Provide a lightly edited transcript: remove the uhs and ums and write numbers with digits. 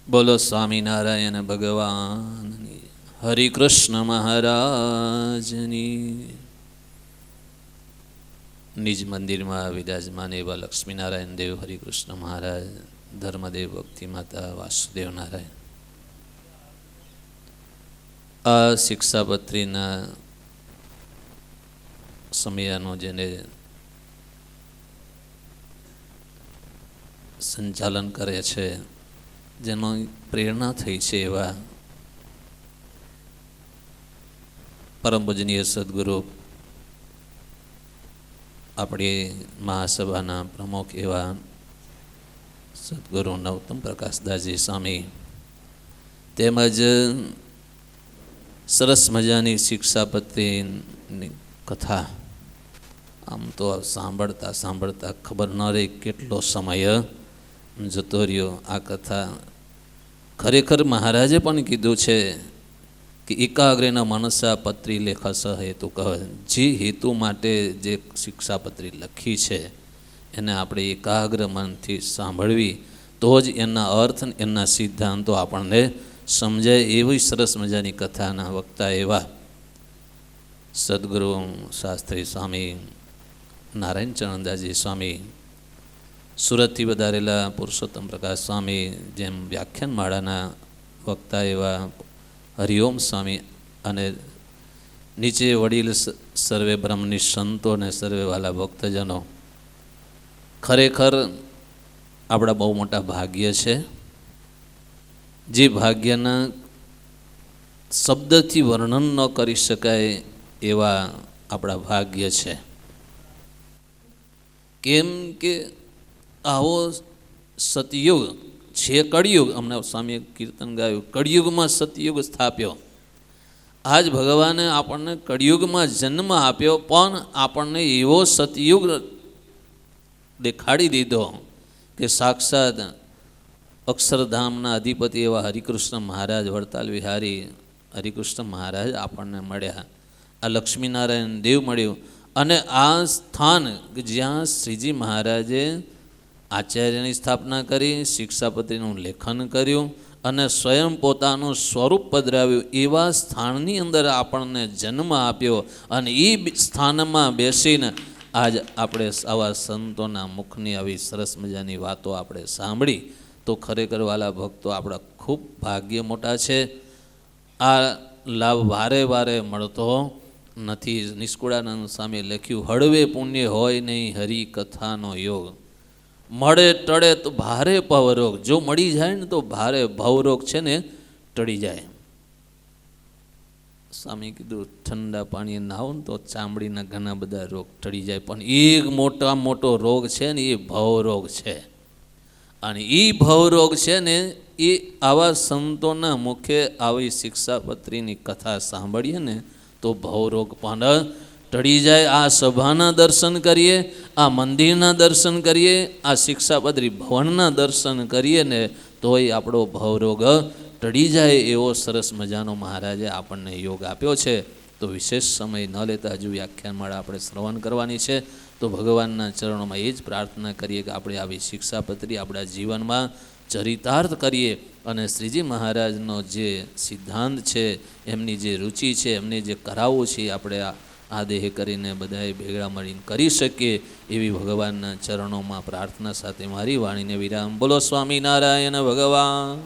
બોલો સ્વામિનારાયણ ભગવાનની, હરિકૃષ્ણ મહારાજની. નિજ મંદિરમાં વિરાજમાન એવા લક્ષ્મીનારાયણ દેવ, હરિકૃષ્ણ મહારાજ, ધર્મદેવ, ભક્તિ માતા, વાસુદેવ નારાયણ. આ શિક્ષાપત્રીના સમયનો જેને સંચાલન કરે છે, જેનો પ્રેરણા થઈ છે એવા પરમ પૂજનીય સદગુરુ, આપણી મહાસભાના પ્રમુખ એવા સદગુરુ નવતમ પ્રકાશદાસજી સ્વામી, તેમજ સરસ મજાની શિક્ષાપત્રીની કથા આમ તો સાંભળતા સાંભળતા ખબર ન રહી કેટલો સમય જતો રહ્યો. આ કથા ખરેખર મહારાજે પણ કીધું છે કે એકાગ્રેના મનસા પત્રી લેખસ હેતુ કહ. જે હેતુ માટે જે શિક્ષાપત્રી લખી છે એને આપણે એકાગ્ર મનથી સાંભળવી તો જ એના અર્થ, એના સિદ્ધાંતો આપણને સમજાય. એવી સરસ મજાની કથાના વક્તા એવા સદગુરુ શાસ્ત્રી સ્વામી નારાયણ ચરણદાસજી સ્વામી, સુરતથી વધારેલા પુરુષોત્તમ પ્રકાશ સ્વામી, જેમ વ્યાખ્યાન માળાના વક્તા એવા હરિઓમ સ્વામી, અને નીચે વડીલ સર્વે બ્રહ્મની સંતો અને સર્વે વાલા ભક્તજનો. ખરેખર આપણા બહુ મોટા ભાગ્ય છે, જે ભાગ્યના શબ્દથી વર્ણન ન કરી શકાય એવા આપણા ભાગ્ય છે. કેમ કે આવો સતયુગ છે, કળિયુગ. હમણાં સ્વામીએ કીર્તન ગાયું, કળિયુગમાં સતયુગ સ્થાપ્યો. આજ ભગવાને આપણને કળિયુગમાં જન્મ આપ્યો, પણ આપણને એવો સતયુગ દેખાડી દીધો કે સાક્ષાત અક્ષરધામના અધિપતિ એવા હરિકૃષ્ણ મહારાજ, વડતાલ વિહારી હરિકૃષ્ણ મહારાજ આપણને મળ્યા. આ લક્ષ્મીનારાયણ દેવ મળ્યું. અને આ સ્થાન જ્યાં શ્રીજી મહારાજે આચાર્યની સ્થાપના કરી, શિક્ષાપત્રીનું લેખન કર્યું અને સ્વયં પોતાનું સ્વરૂપ પધરાવ્યું, એવા સ્થાનની અંદર આપણને જન્મ આપ્યો. અને એ સ્થાનમાં બેસીને આજ આપણે આવા સંતોના મુખની આવી સરસ મજાની વાતો આપણે સાંભળી તો ખરેખર વાલા ભક્તો આપણા ખૂબ ભાગ્ય મોટા છે. આ લાભ વારે વારે મળતો નથી. નિષ્કુળાનંદ સ્વામીએ લખ્યું, હળવે પુણ્ય હોય નહીં હરિ કથાનો યોગ, મળે ટળે તો ભારે ભવરોગ. જો મળી જાય ને તો ભારે ભવરોગ છે ને ટળી જાય. સ્વામી કીધું, ઠંડા પાણીએ નાહો ને તો ચામડીના ઘણા બધા રોગ ટળી જાય, પણ એક મોટો રોગ છે ને એ ભવરોગ છે. અને એ ભવરોગ છે ને એ આવા સંતોના મુખે આવી શિક્ષાપત્રીની કથા સાંભળીએ ને તો ભવરોગ પણ ટળી જાય. આ સભાના દર્શન કરીએ, આ મંદિરના દર્શન કરીએ, આ શિક્ષાપત્રી ભવનના દર્શન કરીએ ને તોય આપણો ભવરોગ ટળી જાય. એવો સરસ મજાનો મહારાજે આપણને યોગ આપ્યો છે. તો વિશેષ સમય ન લેતા હજુ વ્યાખ્યાનમાળા આપણે શ્રવણ કરવાની છે. તો ભગવાનના ચરણોમાં એ જ પ્રાર્થના કરીએ કે આપણે આવી શિક્ષાપત્રી આપણા જીવનમાં ચરિતાર્થ કરીએ અને શ્રીજી મહારાજનો જે સિદ્ધાંત છે, એમની જે રુચિ છે, એમને જે કરાવવું છે, આપણે આ દેહ કરીને બધાએ ભેગા મળીને કરી શકીએ એવી ભગવાનના ચરણોમાં પ્રાર્થના સાથે મારી વાણીને વિરામ. બોલો સ્વામિનારાયણ ભગવાન.